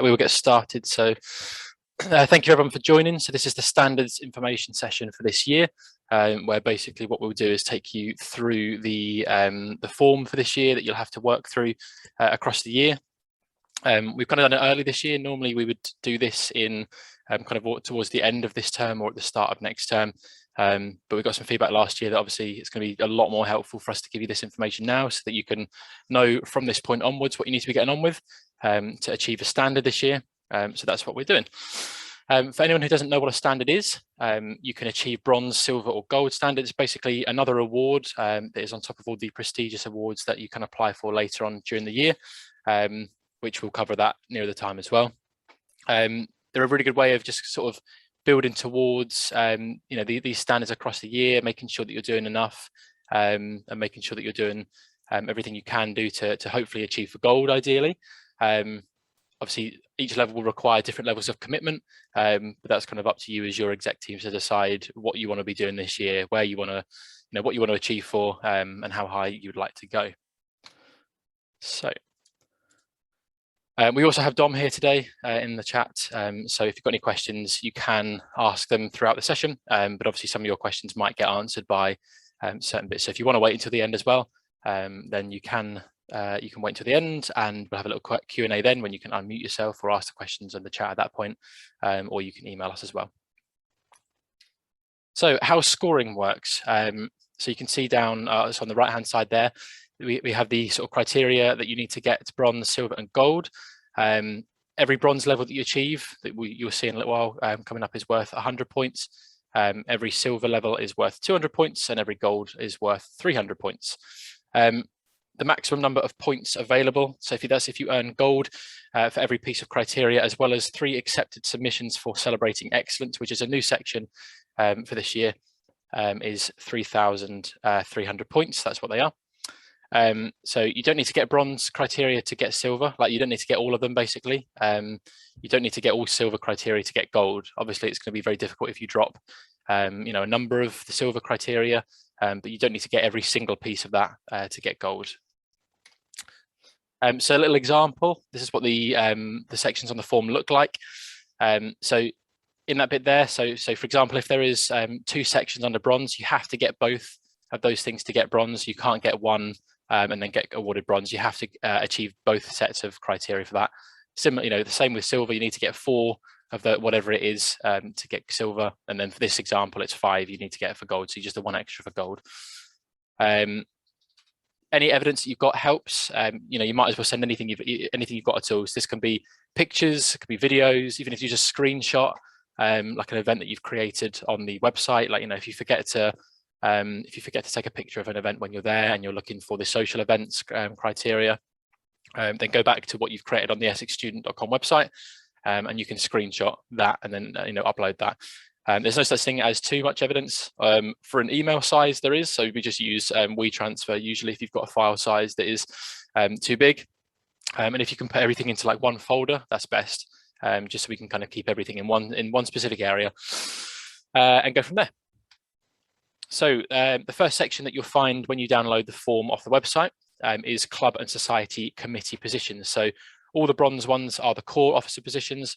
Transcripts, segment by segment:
We will get started. So thank you everyone for joining. So this is the standards information session for this year, where basically what we'll do is take you through the form for this year that you'll have to work through across the year. We've kind of done it early this year. Normally we would do this in kind of towards the end of this term or at the start of next term. But we got some feedback last year that obviously it's going to be a lot more helpful for us to give you this information now so that you can know from this point onwards what you need to be getting on with to achieve a standard this year. So that's what we're doing. For anyone who doesn't know what a standard is, you can achieve bronze, silver or gold standard. It's basically another award that is on top of all the prestigious awards that you can apply for later on during the year, which will cover that near the time as well. They're a really good way of just sort of building towards these standards across the year, making sure that you're doing enough and making sure that you're doing everything you can do to hopefully achieve for gold ideally. Obviously each level will require different levels of commitment, but that's kind of up to you as your exec team to decide what you want to be doing this year, where you want to, what you want to achieve for, and how high you'd like to go. So we also have Dom here today in the chat, so if you've got any questions you can ask them throughout the session, but obviously some of your questions might get answered by certain bits. So if you want to wait until the end as well, then you can wait until the end and we'll have a little quick Q&A then when you can unmute yourself or ask the questions in the chat at that point, or you can email us as well. So how scoring works, so you can see down it's on the right hand side there. We have the sort of criteria that you need to get bronze, silver and gold. Every bronze level that you achieve, that you'll see in a little while coming up, is worth 100 points. Every silver level is worth 200 points and every gold is worth 300 points. The maximum number of points available, so if you earn gold for every piece of criteria, as well as 3 accepted submissions for celebrating excellence, which is a new section for this year, is 3,300 points. That's what they are. So you don't need to get bronze criteria to get silver, like you don't need to get all of them basically. You don't need to get all silver criteria to get gold. Obviously it's going to be very difficult if you drop a number of the silver criteria, but you don't need to get every single piece of that to get gold. So a little example, this is what the sections on the form look like. So in that bit there, so for example, if there is 2 sections under bronze, you have to get both of those things to get bronze. You can't get one and then get awarded bronze. You have to achieve both sets of criteria for that. Similar, the same with silver, you need to get 4 of the whatever it is to get silver, and then for this example it's 5 you need to get for gold, so you just do 1 extra for gold. Any evidence that you've got helps. You might as well send anything you've got at all. So this can be pictures, it can be videos, even if you just screenshot like an event that you've created on the website. Like if you forget to take a picture of an event when you're there and you're looking for the social events criteria, then go back to what you've created on the essexstudent.com website, and you can screenshot that and then upload that. There's no such thing as too much evidence. For an email size there is, so we just use WeTransfer usually if you've got a file size that is too big, and if you can put everything into like one folder, that's best, just so we can kind of keep everything in one specific area and go from there. So the first section that you'll find when you download the form off the website is club and society committee positions. So all the bronze ones are the core officer positions.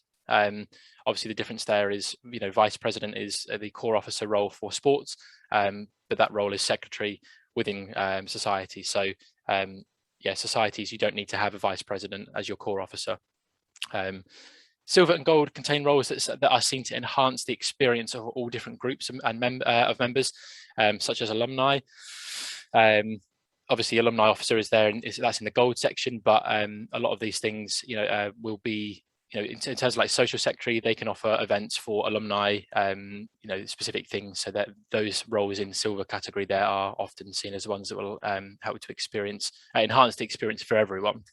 Obviously the difference there is, vice president is the core officer role for sports, but that role is secretary within society. So yeah, societies, you don't need to have a vice president as your core officer. Silver and gold contain roles that are seen to enhance the experience of all different groups of members, such as alumni. Obviously, alumni officer is there, and that's in the gold section. But a lot of these things, will be, in terms of like social secretary, they can offer events for alumni, specific things. So that those roles in silver category there are often seen as the ones that will help to enhance the experience for everyone.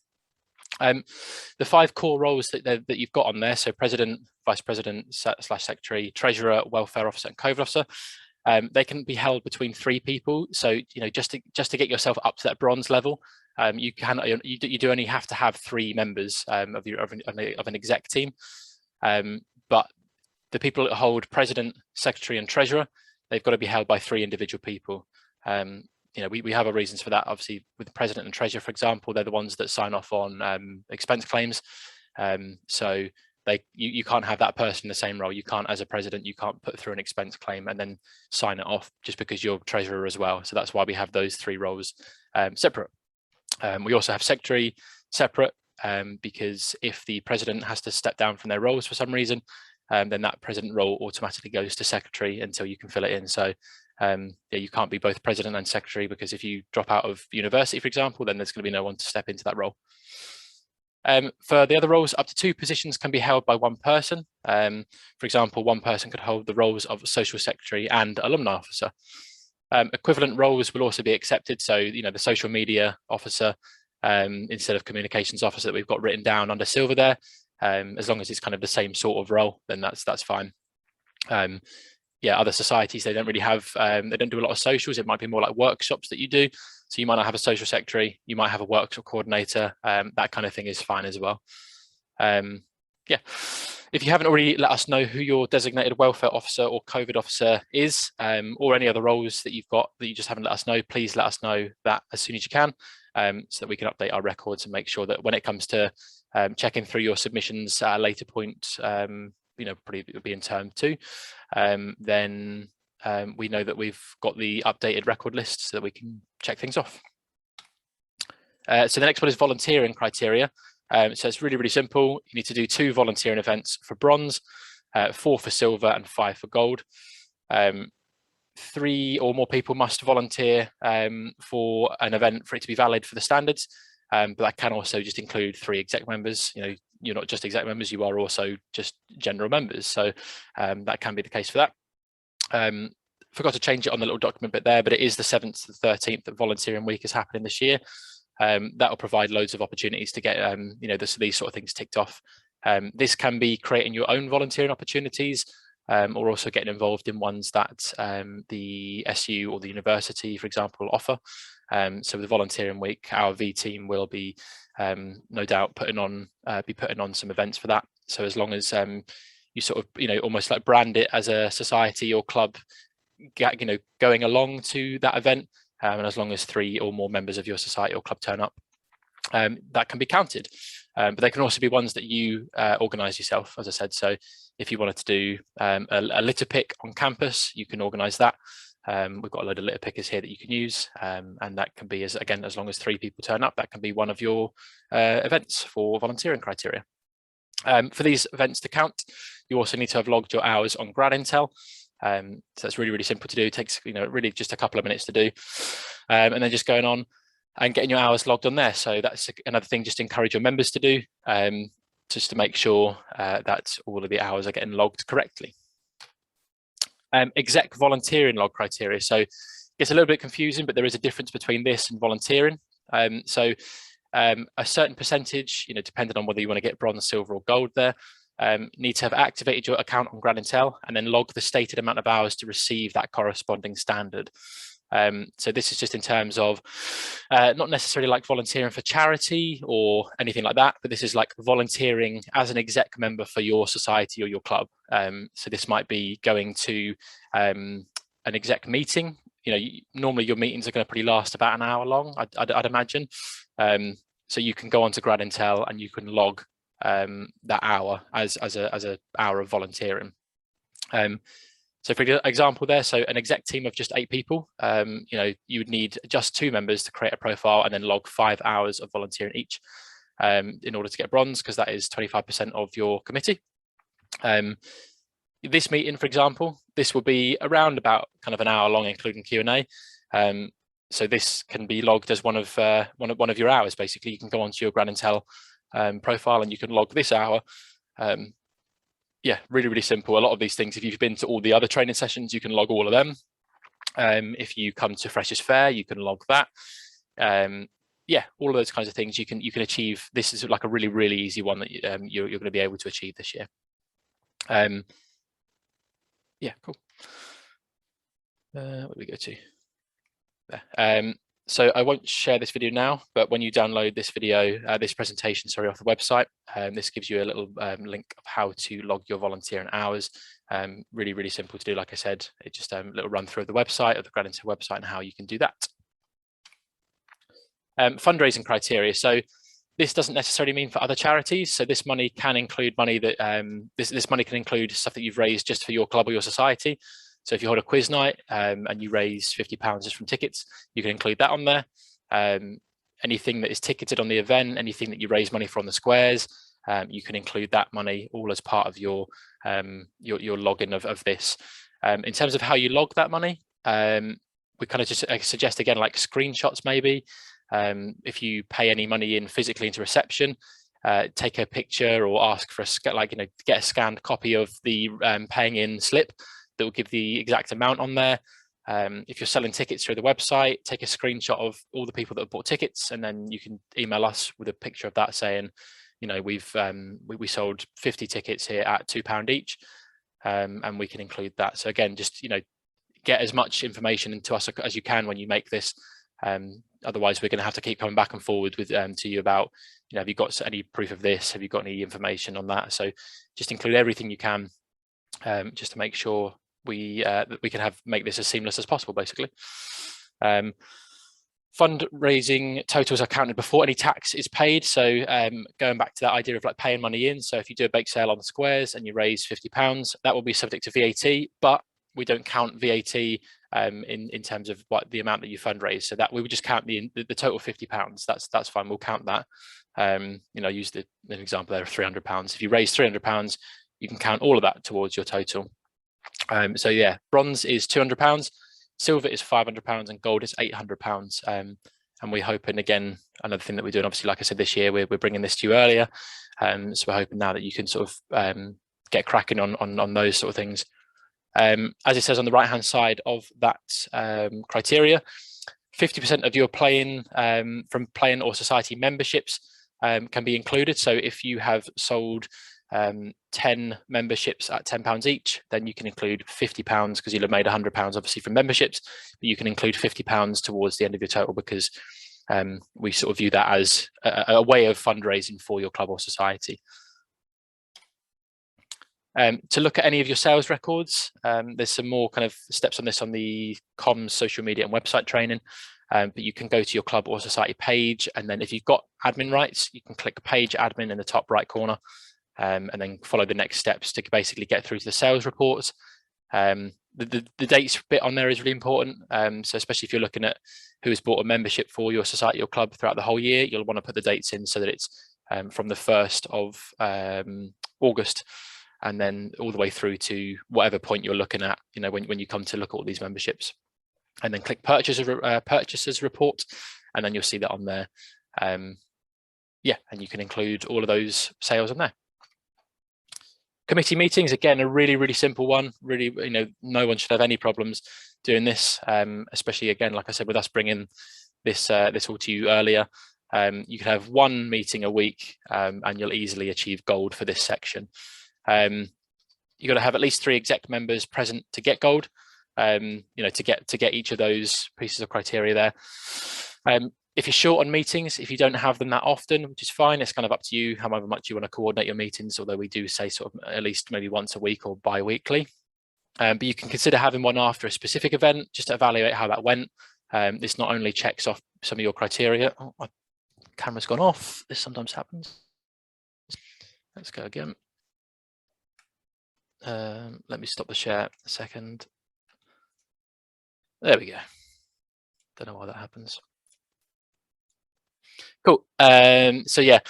The 5 core roles that you've got on there, so president, vice president / secretary, treasurer, welfare officer and COVID officer, they can be held between 3 people. So just to get yourself up to that bronze level, you do only have to have 3 members of an exec team, but the people that hold president, secretary and treasurer, they've got to be held by 3 individual people. We have our reasons for that. Obviously with the president and treasurer, for example, they're the ones that sign off on expense claims. So you can't have that person in the same role. You can't, as a president, you can't put through an expense claim and then sign it off just because you're treasurer as well. So that's why we have those 3 roles separate. We also have secretary separate because if the president has to step down from their roles for some reason, then that president role automatically goes to secretary until you can fill it in. So yeah, you can't be both president and secretary, because if you drop out of university, for example, then there's going to be no one to step into that role. For the other roles, up to 2 positions can be held by 1 person. For example, 1 person could hold the roles of social secretary and alumni officer. Equivalent roles will also be accepted. So, the social media officer instead of communications officer that we've got written down under silver there, as long as it's kind of the same sort of role, then that's fine. Yeah, other societies, they don't really have, they don't do a lot of socials. It might be more like workshops that you do. So you might not have a social secretary, you might have a workshop coordinator, that kind of thing is fine as well. Yeah, if you haven't already let us know who your designated welfare officer or COVID officer is, or any other roles that you've got that you just haven't let us know, please let us know that as soon as you can, so that we can update our records and make sure that when it comes to checking through your submissions at a later point, probably it'll be in term 2, then we know that we've got the updated record list so that we can check things off. So the next one is volunteering criteria. So it's really, really simple. You need to do 2 volunteering events for bronze, 4 for silver and 5 for gold. 3 or more people must volunteer for an event for it to be valid for the standards. But that can also just include 3 exec members. You're not just exec members, you are also just general members. So that can be the case for that. Forgot to change it on the little document bit there, but it is the 7th to the 13th that volunteering week is happening this year. That will provide loads of opportunities to get these sort of things ticked off. This can be creating your own volunteering opportunities, or also getting involved in ones that the SU or the university, for example, offer. So with the volunteering week, our V team will be no doubt putting on some events for that. So as long as you sort of almost like brand it as a society or club, going along to that event, and as long as 3 or more members of your society or club turn up, that can be counted. But they can also be ones that you organise yourself, as I said. So if you wanted to do a litter pick on campus, you can organise that. We've got a load of litter pickers here that you can use, and that can be, as long as 3 people turn up, that can be one of your events for volunteering criteria. For these events to count, you also need to have logged your hours on Grad Intel. So it's really, really simple to do. It takes really just a couple of minutes to do, and then just going on and getting your hours logged on there. So that's another thing just to encourage your members to do, just to make sure that all of the hours are getting logged correctly. Exec volunteering log criteria. So it's a little bit confusing, but there is a difference between this and volunteering. So a certain percentage, depending on whether you want to get bronze, silver or gold there, need to have activated your account on Grad Intel and then log the stated amount of hours to receive that corresponding standard. So this is just in terms of not necessarily like volunteering for charity or anything like that, but this is like volunteering as an exec member for your society or your club. So this might be going to an exec meeting. Normally your meetings are going to probably last about an hour long, I'd imagine. So you can go onto Grad Intel and you can log that hour as a hour of volunteering. So for example there, so an exec team of just 8 people, you would need just 2 members to create a profile and then log 5 hours of volunteering each in order to get bronze, because that is 25% of your committee. This meeting, for example, this will be around about kind of an hour long, including Q&A. So this can be logged as one of your hours. Basically, you can go onto your Grad Intel profile and you can log this hour. Yeah, really, really simple. A lot of these things, if you've been to all the other training sessions, you can log all of them. If you come to Freshers Fair, you can log that. Yeah, all of those kinds of things you can achieve. This is like a really, really easy one that you're going to be able to achieve this year. Yeah, cool. Where do we go to? There. So I won't share this video now, but when you download this video, this presentation, sorry, off the website, this gives you a little link of how to log your volunteering hours. Really, really simple to do. Like I said, it's just a little run through of the website, of the Grad Intel website, and how you can do that. Fundraising criteria. So This doesn't necessarily mean for other charities. So this money can include money that this money can include stuff that you've raised just for your club or your society. So if you hold a quiz night and you raise £50 just from tickets, you can include that on there. Anything that is ticketed on the event, anything that you raise money for on the squares, you can include that money all as part of your login of this. In terms of how you log that money, we kind of just suggest again like screenshots maybe. If you pay any money in physically into reception, take a picture or ask for get a scanned copy of the paying in slip that will give the exact amount on there. If you're selling tickets through the website, take a screenshot of all the people that have bought tickets, and then you can email us with a picture of that saying, we sold 50 tickets here at £2 each, and we can include that. So again, just get as much information into us as you can when you make this. Otherwise, we're going to have to keep coming back and forward with to you about, have you got any proof of this? Have you got any information on that? So just include everything you can, just to make sure we can make this as seamless as possible, basically. Fundraising totals are counted before any tax is paid. So going back to that idea of like paying money in. So if you do a bake sale on the squares and you raise £50, that will be subject to VAT, but we don't count VAT in terms of what the amount that you fundraise. So that we would just count the total £50. That's fine. We'll count that. Use an example there of £300. If you raise £300, you can count all of that towards your total. So yeah, bronze is £200, silver is £500, and gold is £800. And we're hoping, again, another thing that we're doing, obviously, like I said, this year we're bringing this to you earlier. So we're hoping now that you can sort of get cracking on those sort of things. As it says on the right hand side of that criteria, 50% of your playing from playing or society memberships can be included. So if you have sold 10 memberships at £10 each, then you can include £50 because you'll have made £100 obviously from memberships, but you can include £50 towards the end of your total because we sort of view that as a way of fundraising for your club or society. To look at any of your sales records, there's some more kind of steps on this on the comms, social media and website training, but you can go to your club or society page, and then if you've got admin rights, you can click page admin in the top right corner, and then follow the next steps to basically get through to the sales reports. The dates bit on there is really important, so especially if you're looking at who has bought a membership for your society or club throughout the whole year, you'll want to put the dates in so that it's from the 1st of August and then all the way through to whatever point you're looking at, when you come to look at all these memberships, and then click purchasers report, and then you'll see that on there. Yeah, and you can include all of those sales on there. Committee meetings, again, a really, really simple one. Really, no one should have any problems doing this, especially, again, like I said, with us bringing this all to you earlier. You can have one meeting a week, and you'll easily achieve gold for this section. You've got to have at least 3 exec members present to get gold, to get each of those pieces of criteria there. If you're short on meetings, if you don't have them that often, which is fine, it's kind of up to you however much you want to coordinate your meetings, although we do say sort of at least maybe once a week or bi-weekly. But you can consider having one after a specific event just to evaluate how that went. This not only checks off some of your criteria. Oh, my camera's gone off. This sometimes happens. Let's go again. Let me stop the share a second. There we go. Don't know why that happens. Cool. So yeah,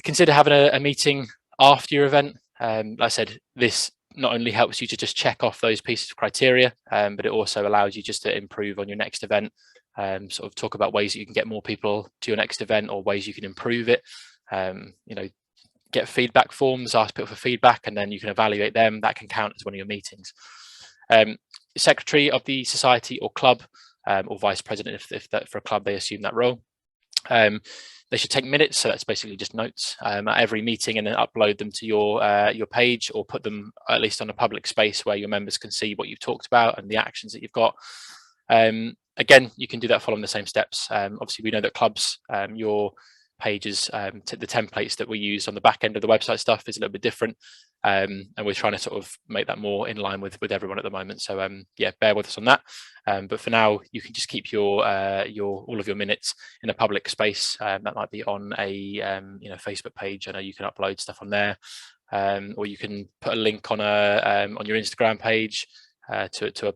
consider having a meeting after your event. Like I said, this not only helps you to just check off those pieces of criteria, but it also allows you just to improve on your next event. Sort of talk about ways that you can get more people to your next event or ways you can improve it. Get feedback forms, ask people for feedback, and then you can evaluate them. That can count as one of your meetings. Secretary of the society or club, or vice president, if that for a club they assume that role. They should take minutes, so that's basically just notes at every meeting, and then upload them to your page, or put them at least on a public space where your members can see what you've talked about and the actions that you've got. Again, you can do that following the same steps. Obviously, we know that clubs, your pages. The templates that we use on the back end of the website stuff is a little bit different, and we're trying to sort of make that more in line with everyone at the moment. So yeah, bear with us on that. But for now, you can just keep your all of your minutes in a public space. That might be on a Facebook page. I know you can upload stuff on there, or you can put a link on your Instagram page to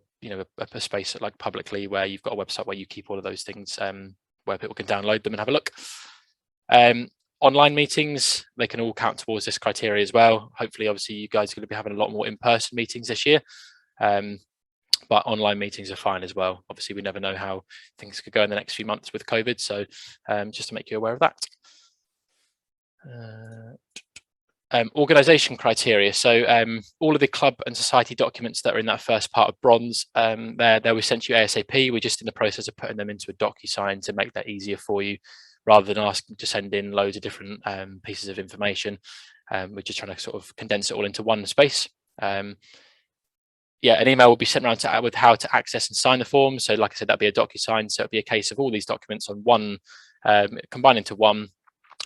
a space like publicly where you've got a website where you keep all of those things, where people can download them and have a look. Online meetings, they can all count towards this criteria as well. Hopefully, obviously, you guys are going to be having a lot more in-person meetings this year, but online meetings are fine as well. Obviously, we never know how things could go in the next few months with COVID, so just to make you aware of that. Organisation criteria. So all of the club and society documents that are in that first part of bronze, they were sent to you ASAP. We're just in the process of putting them into a DocuSign to make that easier for you, rather than asking to send in loads of different pieces of information. We're just trying to sort of condense it all into one space. Yeah, an email will be sent around with how to access and sign the form. So like I said, that'd be a DocuSign. So it'll be a case of all these documents on one, combined into one.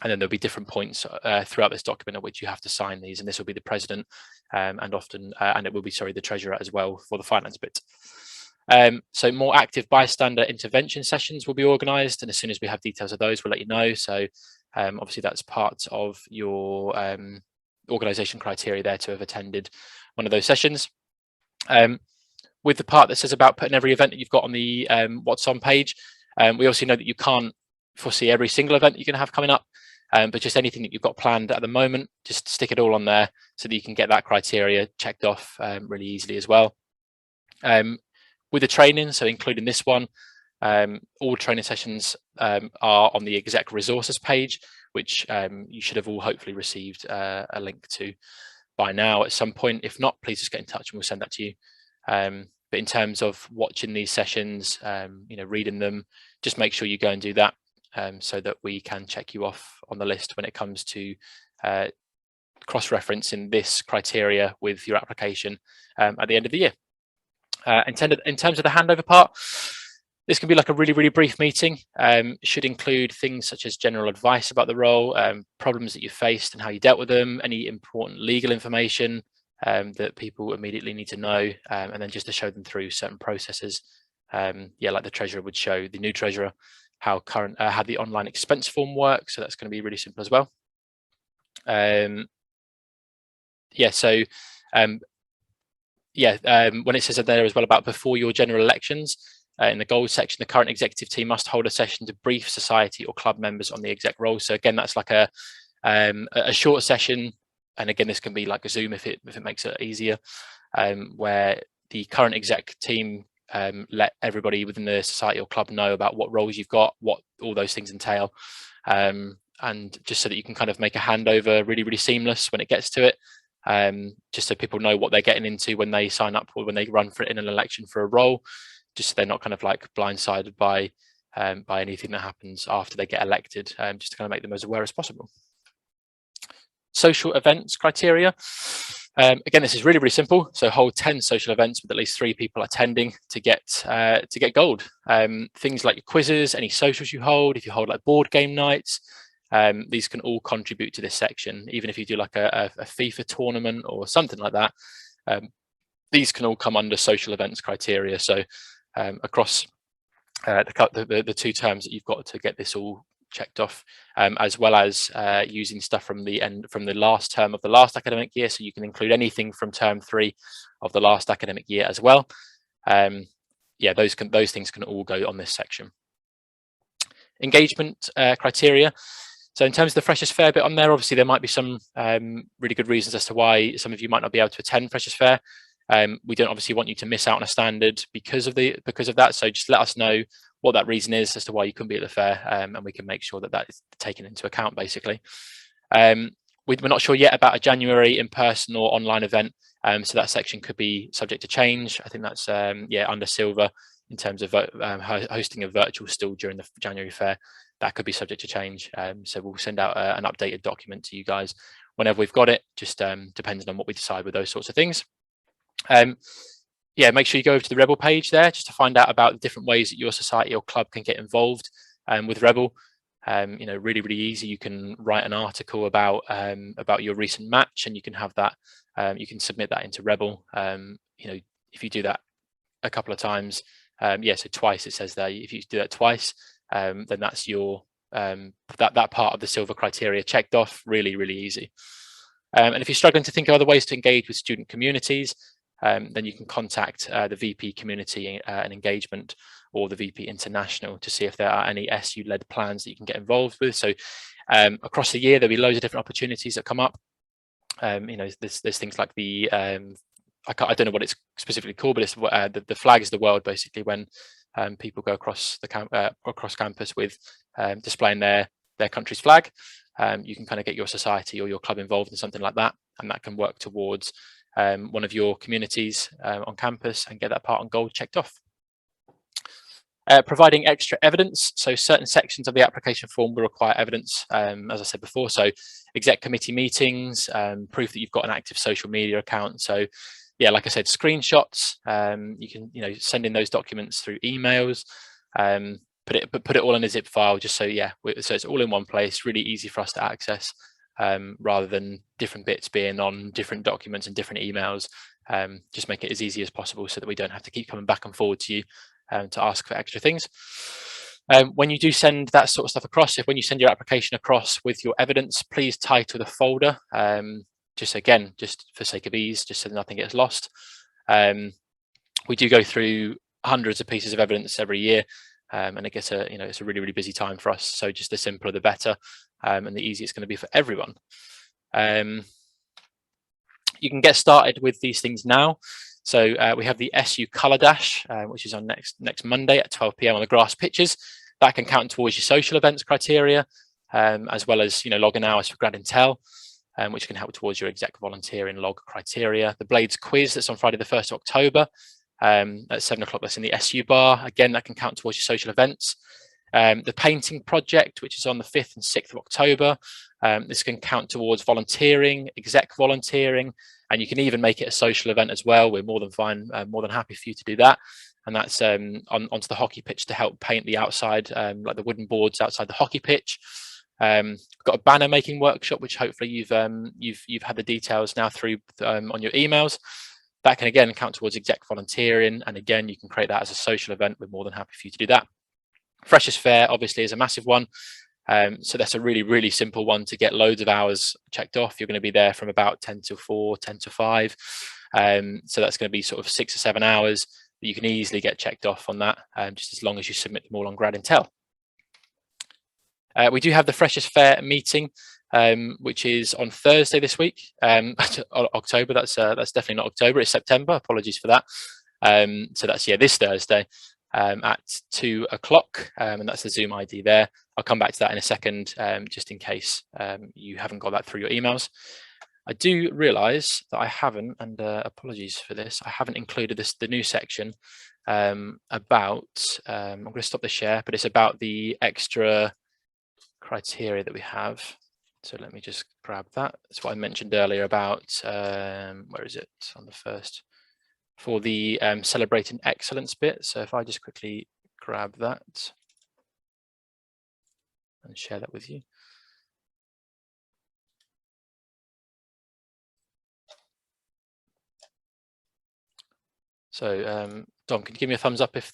And then there'll be different points throughout this document at which you have to sign these, and this will be the president, and often, and it will be, sorry, the treasurer as well for the finance bit. So more active bystander intervention sessions will be organised, and as soon as we have details of those, we'll let you know. So obviously that's part of your organisation criteria there to have attended one of those sessions. With the part that says about putting every event that you've got on the what's on page, we also know that you can't foresee every single event you're going to have coming up. But just anything that you've got planned at the moment, just stick it all on there so that you can get that criteria checked off really easily as well. With the training, so including this one, all training sessions are on the exec resources page, which you should have all hopefully received a link to by now at some point. If not, please just get in touch and we'll send that to you. But in terms of watching these sessions, reading them, just make sure you go and do that. So that we can check you off on the list when it comes to cross-referencing this criteria with your application at the end of the year. In terms of the handover part, this can be like a really, really brief meeting. It should include things such as general advice about the role, problems that you faced and how you dealt with them, any important legal information that people immediately need to know, and then just to show them through certain processes. Like the treasurer would show the new treasurer how the online expense form works. So that's going to be really simple as well. When it says that there as well about before your general elections, in the goals section, the current executive team must hold a session to brief society or club members on the exec role. So again, that's like a short session, and again, this can be like a Zoom if it makes it easier, where the current exec team let everybody within the society or club know about what roles you've got, what all those things entail, and just so that you can kind of make a handover really, really seamless when it gets to it, just so people know what they're getting into when they sign up or when they run for it in an election for a role, just so they're not kind of like blindsided by anything that happens after they get elected, just to kind of make them as aware as possible. Social events criteria. Again, this is really, really simple. So hold 10 social events with at least 3 people attending to get gold. Things like your quizzes, any socials you hold, if you hold like board game nights, these can all contribute to this section. Even if you do like a FIFA tournament or something like that, these can all come under social events criteria. So across the 2 terms that you've got to get this all checked off, as well as using stuff from the last term of the last academic year, so you can include anything from term 3 of the last academic year as well. Those things can all go on this section. Engagement criteria. So in terms of the Freshers Fair bit on there, obviously there might be some really good reasons as to why some of you might not be able to attend Freshers Fair. We don't obviously want you to miss out on a standard because of that. So just let us know what that reason is as to why you couldn't be at the fair, and we can make sure that is taken into account, basically. We're not sure yet about a January in-person or online event, so that section could be subject to change. I think that's under silver in terms of hosting a virtual still during the January fair. That could be subject to change, so we'll send out an updated document to you guys whenever we've got it, just depending on what we decide with those sorts of things. Make sure you go over to the Rebel page there just to find out about the different ways that your society or club can get involved with Rebel. You know, really, really easy. You can write an article about your recent match, and you can have that. You can submit that into Rebel. You know, if you do that a couple of times, yeah, so twice it says there. If you do that twice, then that's your that part of the silver criteria checked off. Really, really easy. And if you're struggling to think of other ways to engage with student communities, then you can contact the VP Community and Engagement or the VP International to see if there are any SU-led plans that you can get involved with. So across the year, there'll be loads of different opportunities that come up. You know, there's things like the I don't know what it's specifically called, but it's the flag is the world, basically, when people go across the across campus with displaying their country's flag. You can kind of get your society or your club involved in something like that, and that can work towards one of your communities on campus and get that part on gold checked off. Providing extra evidence. So certain sections of the application form will require evidence, as I said before. So exec committee meetings, proof that you've got an active social media account. So yeah, like I said, screenshots. You can send in those documents through emails. Put it all in a zip file, just so so it's all in one place. Really easy for us to access, rather than different bits being on different documents and different emails. Just make it as easy as possible so that we don't have to keep coming back and forward to you to ask for extra things. When you do send that sort of stuff across, when you send your application across with your evidence, please title the folder, just for sake of ease, just so nothing gets lost. We do go through hundreds of pieces of evidence every year, and it gets it's a really, really busy time for us. So just the simpler, the better, and the easier it's going to be for everyone. You can get started with these things now. So we have the SU Colour Dash, which is on next Monday at 12 p.m. on the grass pitches. That can count towards your social events criteria, as well as login hours for Grad Intel, which can help towards your exec volunteering log criteria. The Blades quiz that's on Friday the 1st of October at 7 o'clock, that's in the SU bar. Again, that can count towards your social events. The painting project, which is on the 5th and 6th of October. This can count towards volunteering, exec volunteering, and you can even make it a social event as well. We're more than fine, more than happy for you to do that. And that's onto the hockey pitch to help paint the outside, like the wooden boards outside the hockey pitch. We've got a banner making workshop, which hopefully you've had the details now through on your emails. That can again count towards exec volunteering, and again you can create that as a social event. We're more than happy for you to do that. Freshers Fair obviously is a massive one. So that's a really, really simple one to get loads of hours checked off. You're going to be there from about 10 till 4, 10 to 5. So that's going to be sort of 6 or 7 hours that you can easily get checked off on that, just as long as you submit them all on Grad Intel. We do have the Freshers Fair meeting, which is on Thursday this week, October. That's definitely not October, it's September. Apologies for that. So that's this Thursday at 2 o'clock, and that's the Zoom ID there. I'll come back to that in a second, just in case you haven't got that through your emails. I do realise that I haven't, and apologies for this, I haven't included the new section about, I'm going to stop the share, but it's about the extra criteria that we have. So let me just grab that. That's what I mentioned earlier about, where is it, on the first, for the celebrating excellence bit. So if I just quickly grab that and share that with you. So Dom, can you give me a thumbs up if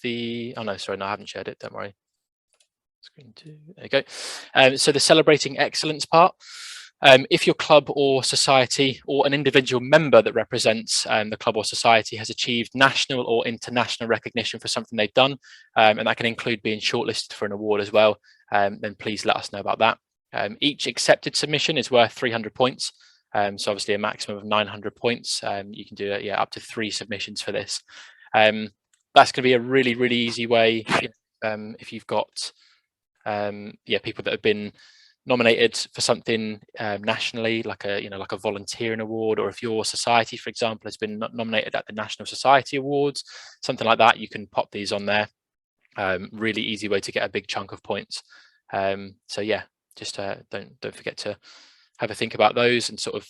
oh no, sorry, no, I haven't shared it, don't worry. Screen 2, there you go. So the celebrating excellence part, if your club or society or an individual member that represents the club or society has achieved national or international recognition for something they've done, and that can include being shortlisted for an award as well, then please let us know about that. Each accepted submission is worth 300 points. So obviously a maximum of 900 points. You can do up to 3 submissions for this. That's going to be a really, really easy way if you've got people that have been nominated for something nationally, like a volunteering award, or if your society, for example, has been nominated at the National Society Awards, something like that, you can pop these on there. Really easy way to get a big chunk of points. So yeah, just don't forget to have a think about those and sort of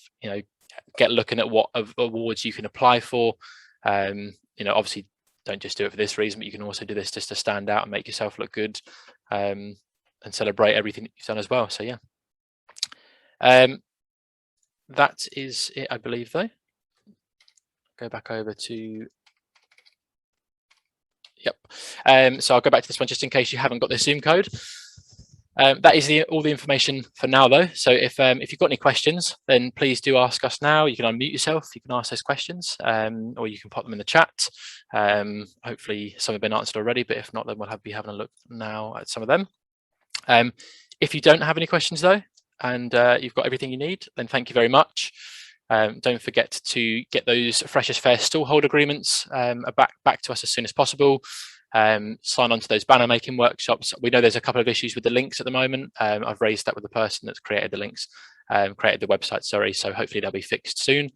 get looking at what awards you can apply for. Obviously don't just do it for this reason, but you can also do this just to stand out and make yourself look good. celebrate everything that you've done as well. So yeah, that is it, I believe. Though, go back over to. Yep. So I'll go back to this one just in case you haven't got the Zoom code. That is all the information for now, though. So if you've got any questions, then please do ask us now. You can unmute yourself. You can ask those questions, or you can pop them in the chat. Hopefully, some have been answered already, but if not, then we'll be having a look now at some of them. If you don't have any questions, though, and you've got everything you need, then thank you very much. Don't forget to get those Freshers Fair stallhold agreements back to us as soon as possible. Sign on to those banner making workshops. We know there's a couple of issues with the links at the moment. I've raised that with the person that's created the links, created the website, sorry, so hopefully they'll be fixed soon.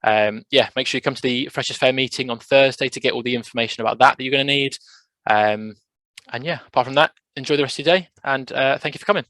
Yeah, make sure you come to the Freshers Fair meeting on Thursday to get all the information about that you're going to need. And yeah, apart from that, enjoy the rest of your day, and thank you for coming.